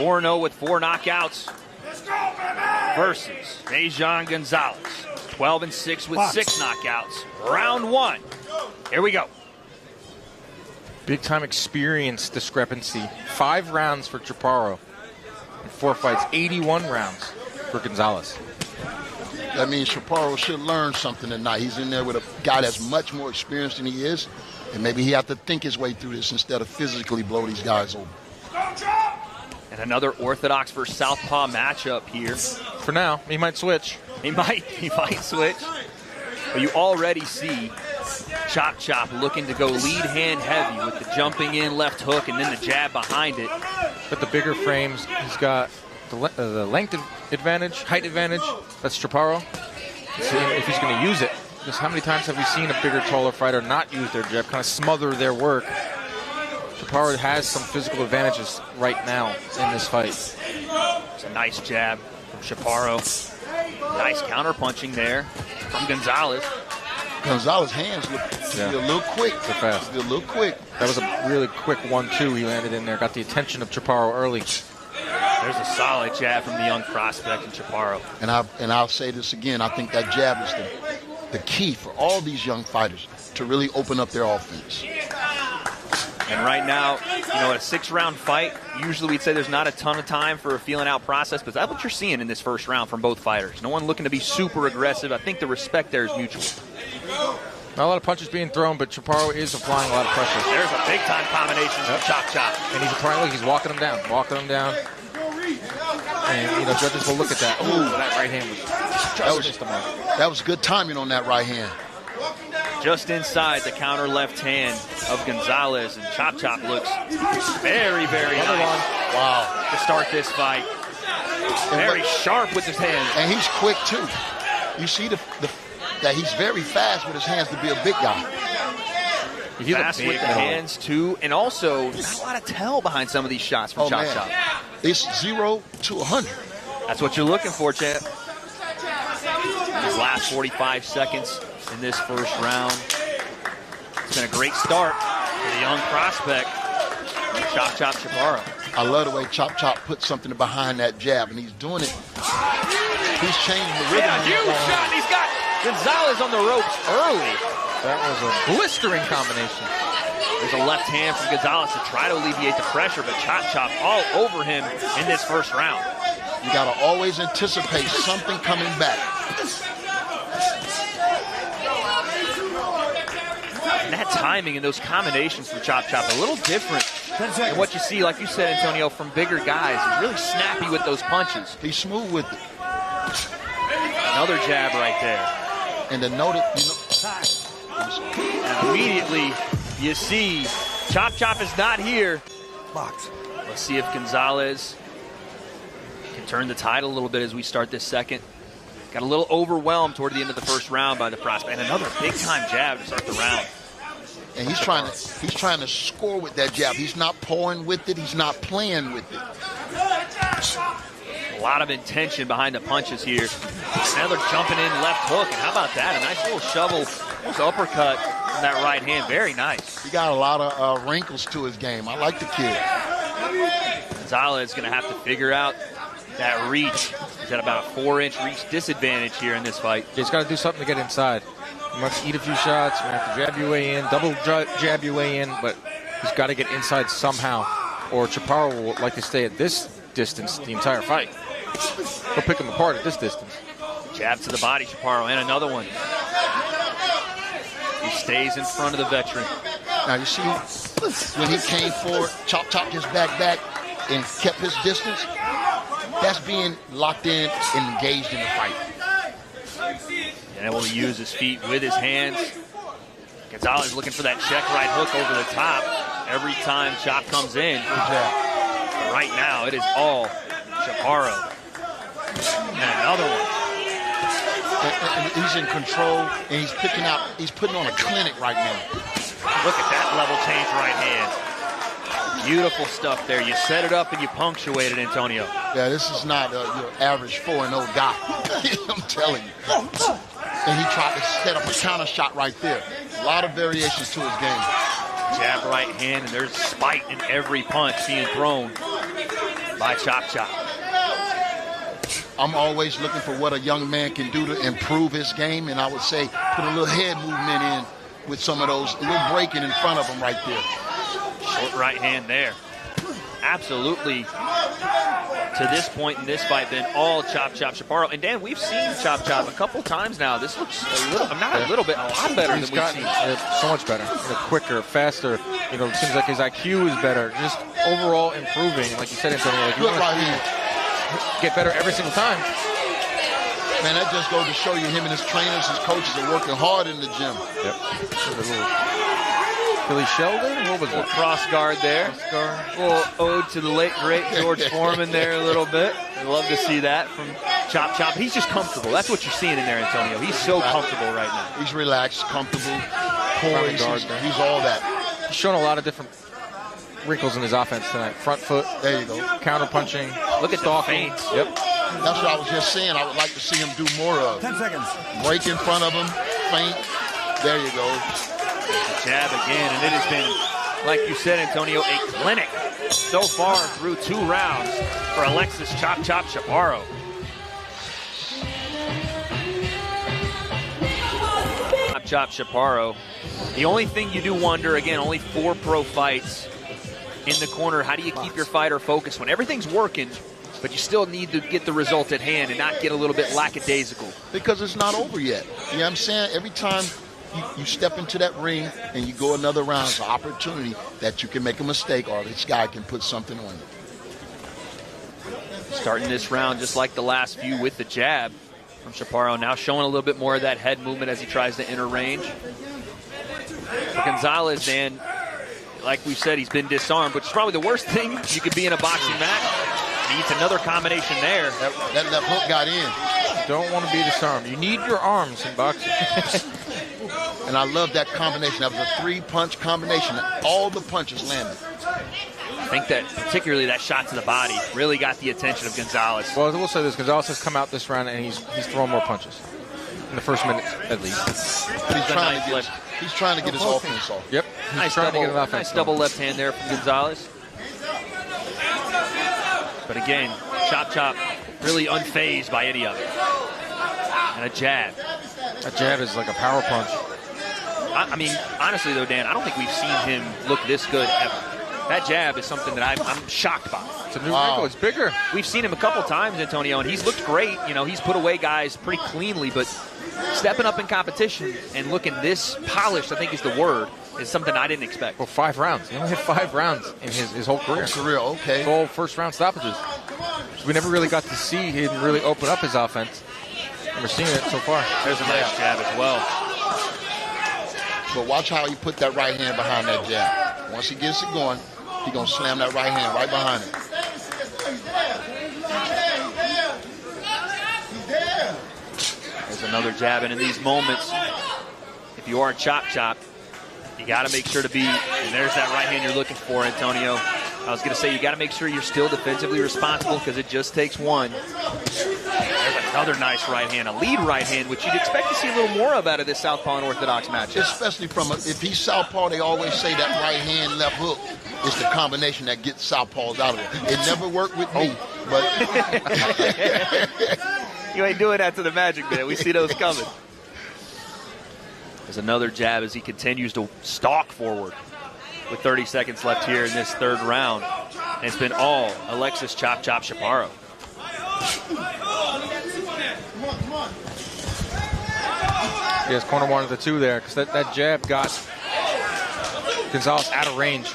4-0 with 4 knockouts versus Daijohn Gonzalez. 12-6 with 6 knockouts. Round 1. Here we go. Big time experience discrepancy. 5 rounds for Chaparro. In 4 fights, 81 rounds for Gonzalez. That means Chaparro should learn something tonight. He's in there with a guy that's much more experienced than he is, and maybe he have to think his way through this instead of physically blow these guys over. And another orthodox versus southpaw matchup here. For now, he might switch. He might switch. But you already see Chop Chop looking to go lead hand heavy with the jumping in left hook and then the jab behind it. But the bigger frames, he's got the length advantage, height advantage. That's Chaparro. See if he's going to use it. Just how many times have we seen a bigger, taller fighter not use their jab, kind of smother their work? Chaparro has some physical advantages right now in this fight. It's a nice jab from Chaparro. Nice counter punching there from Gonzalez. Gonzalez's hands look to be a little quick. They're fast. A little quick. That was a really quick 1-2 he landed in there. Got the attention of Chaparro early. There's a solid jab from the young prospect in Chaparro. And I'll say this again. I think that jab is the key for all these young fighters to really open up their offense. And right now, a 6-round fight, usually we'd say there's not a ton of time for a feeling out process, but that's what you're seeing in this first round from both fighters. No one looking to be super aggressive. I think the respect there is mutual. Not a lot of punches being thrown, but Chaparro is applying a lot of pressure. There's a big-time combination from Chop Chop. And he's applying, look, he's walking him down. And, judges will look at that. Ooh, that right hand was just a mark. That was good timing on that right hand. Just inside the counter left hand of Gonzalez, and Chop Chop looks very, very nice. Wow. To start this fight. Very sharp with his hands. And he's quick, too. You see that he's very fast with his hands to be a big guy. Fast with the hands, too. And also, not a lot of tell behind some of these shots from Chop Chop. It's 0 to 100. That's what you're looking for, champ. His last 45 seconds in this first round. It's been a great start for the young prospect, Chop Chop Chaparro. I love the way Chop Chop put something behind that jab, and he's doing it. He's changing the rhythm. Yeah, huge shot. He's got Gonzalez on the ropes early. That was a blistering combination. There's a left hand from Gonzalez to try to alleviate the pressure, but Chop Chop all over him in this first round. You got to always anticipate something coming back. And that timing and those combinations from Chop Chop a little different than what you see, like you said, Antonio, from bigger guys. He's really snappy with those punches. He's smooth with it. Another jab right there. And the note, and immediately you see Chop Chop is not here. Let's see if Gonzalez can turn the tide a little bit as we start this second. Got a little overwhelmed toward the end of the first round by the prospect. And another big-time jab to start the round. And he's trying to score with that jab. He's not pulling with it. He's not playing with it. A lot of intention behind the punches here. Another jumping in left hook. And how about that? A nice little shovel, uppercut from that right hand. Very nice. He got a lot of wrinkles to his game. I like the kid. Gonzalez is going to have to figure out that reach. He's at about a 4-inch reach disadvantage here in this fight. He's got to do something to get inside. He must eat a few shots. You're going to have to jab your way in, double jab your way in, but he's got to get inside somehow, or Chaparro will like to stay at this distance the entire fight. He'll pick him apart at this distance. Jab to the body, Chaparro, and another one. He stays in front of the veteran. Now, you see, when he came forward, Chop Chop just back, and kept his distance. That's being locked in and engaged in the fight. And able to use his feet with his hands. Gonzalez looking for that check right hook over the top every time Chop comes in. But right now, it is all Chaparro. And another one. And he's in control, and he's putting on a clinic right now. Look at that level change right hand. Beautiful stuff there. You set it up and you punctuate it, Antonio. Yeah, this is not your average 4-0 guy. I'm telling you. And he tried to set up a counter shot right there. A lot of variations to his game. Jab right hand, and there's spite in every punch being thrown by Chop Chop. I'm always looking for what a young man can do to improve his game, and I would say put a little head movement in with some of those, a little breaking in front of him right there. Short right hand there. Absolutely, to this point in this fight, been all Chop Chop Chaparro. And Dan, we've seen Chop Chop a couple times now. This looks a little, not a little bit, a lot better than we've seen. So much better, quicker, faster. It seems like his IQ is better. Just overall improving, like you said, Antonio. Like you want to get better every single time. Man, that just goes to show you him and his trainers, his coaches are working hard in the gym. Yep. Billy Sheldon? What was it? Cross guard there. A little ode to the late, great George Foreman there a little bit. I'd love to see that from Chop Chop. He's just comfortable. That's what you're seeing in there, Antonio. He's so comfortable right now. He's relaxed, comfortable, poised. He's all that. He's shown a lot of different wrinkles in his offense tonight. Front foot. There you go. Counter punching. Look at the feints. Yep. That's what I was just saying. I would like to see him do more of. 10 seconds. Break in front of him, feint. There you go. Jab again, and it has been, like you said, Antonio, a clinic so far through 2 rounds for Alexis Chop Chop Chaparro. Chop Chop Chaparro. The only thing you do wonder, again, only 4 pro fights in the corner. How do you keep your fighter focused when everything's working, but you still need to get the result at hand and not get a little bit lackadaisical? Because it's not over yet. You know what I'm saying? Every time you step into that ring and you go another round, it's an opportunity that you can make a mistake or this guy can put something on you. Starting this round just like the last few with the jab from Chaparro. Now showing a little bit more of that head movement as he tries to enter range. For Gonzalez, Dan, like we said, he's been disarmed, which is probably the worst thing you could be in a boxing match. Needs another combination there. That left hook got in. Don't want to be disarmed. You need your arms in boxing. And I love that combination. That was a 3-punch combination. All the punches landed. I think that particularly that shot to the body really got the attention of Gonzalez. Well, I will say this. Gonzalez has come out this round and he's thrown more punches. In the first minute, at least. He's trying to get his offense off. Yep. Nice double left hand there from Gonzalez. But again, Chop Chop really unfazed by any of it. And a jab. That jab is like a power punch. I mean, honestly though, Dan, I don't think we've seen him look this good ever. That jab is something that I'm shocked by. It's a new wrinkle. It's bigger. We've seen him a couple times, Antonio, and he's looked great. He's put away guys pretty cleanly, but stepping up in competition and looking this polished, I think is the word, is something I didn't expect. Well, 5 rounds. He only hit 5 rounds in his whole career. Okay. 12 first-round stoppages. So we never really got to see him really open up his offense. And we're seeing it so far. There's a nice jab as well. But watch how he put that right hand behind that jab. Once he gets it going, he's going to slam that right hand right behind it. There's another jab, and in these moments, if you are Chop Chop, you got to make sure to be, and there's that right hand you're looking for, Antonio. I was going to say, you got to make sure you're still defensively responsible because it just takes one. There's another nice right hand, a lead right hand, which you'd expect to see a little more of out of this Southpaw and Orthodox matchup. Especially if he's Southpaw, they always say that right hand, left hook is the combination that gets Southpaws out of it. It never worked with me, but... You ain't doing that to the Magic, man. We see those coming. There's another jab as he continues to stalk forward with 30 seconds left here in this 3rd round. And it's been all Alexis Chop Chop Chaparro. Yes, corner 1 of the 2 there, because that jab got Gonzalez out of range.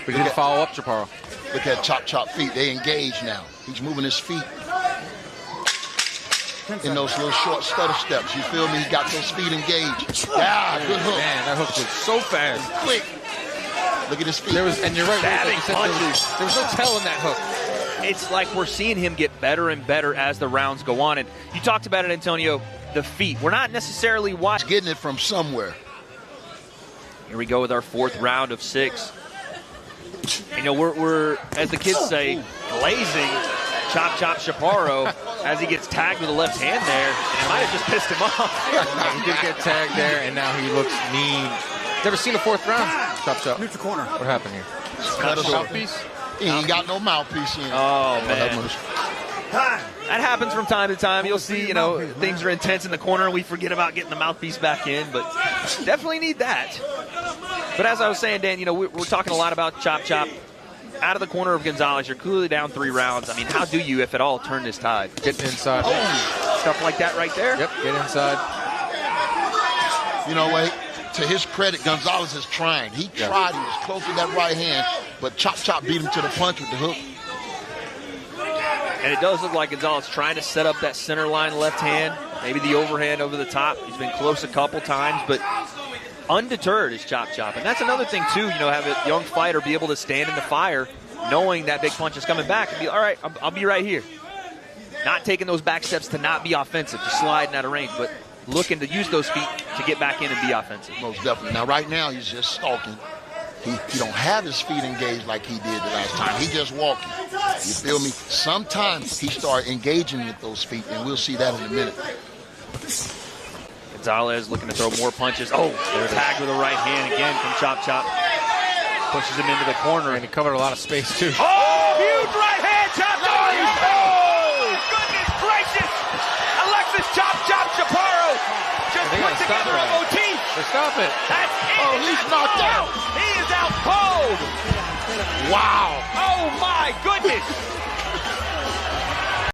But he didn't follow up Chaparro. Look at Chop Chop feet. They engage now. He's moving his feet in those little short stutter steps. You feel me? He got those feet engaged. Yeah, good hook. Man, that hook was so fast. Quick. Look at his feet. And you're right, Stabbing punches. There was no telling that hook. It's like we're seeing him get better and better as the rounds go on. And you talked about it, Antonio, the feet. We're not necessarily watching. Getting it from somewhere. Here we go with our 4th round of 6. We're as the kids say, glazing Chop Chop Chaparro as he gets tagged with the left hand there. And it might have just pissed him off. He did get tagged there, and now he looks mean. Never seen a 4th round. Chop Chop. Neutral corner. What happened here? Cut Mouthpiece? He ain't got no mouthpiece in. Oh, man. That happens from time to time. You'll see, things are intense in the corner and we forget about getting the mouthpiece back in, but definitely need that. But as I was saying, Dan, we're talking a lot about Chop Chop. Out of the corner of Gonzalez, you're clearly down 3 rounds. I mean, how do you, if at all, turn this tide? Get inside. Oh, stuff like that right there? Yep, get inside. You know what? To his credit, Gonzalez is trying. He tried. He was close with that right hand, but Chop Chop beat him to the punch with the hook. And it does look like Gonzalez trying to set up that center line left hand, maybe the overhand over the top. He's been close a couple times, but undeterred is Chop Chop. And that's another thing, too, have a young fighter be able to stand in the fire knowing that big punch is coming back and be, all right, I'll be right here. Not taking those back steps to not be offensive, just sliding out of range, but looking to use those feet to get back in and be offensive. Most definitely. Now, right now, he's just stalking. He don't have his feet engaged like he did the last time. He just walking. You feel me? Sometimes he start engaging with those feet, and we'll see that in a minute. Gonzalez looking to throw more punches. Oh, they're tagged with a right hand again from Chop Chop. Pushes him into the corner. And he covered a lot of space, too. Oh, huge right hand, Chop Chop. Oh, goodness gracious. Alexis Chop Chop Chaparro just put together a motif. Stop it. That's it. Oh, he's knocked out. He is out cold. Wow. Oh, my goodness.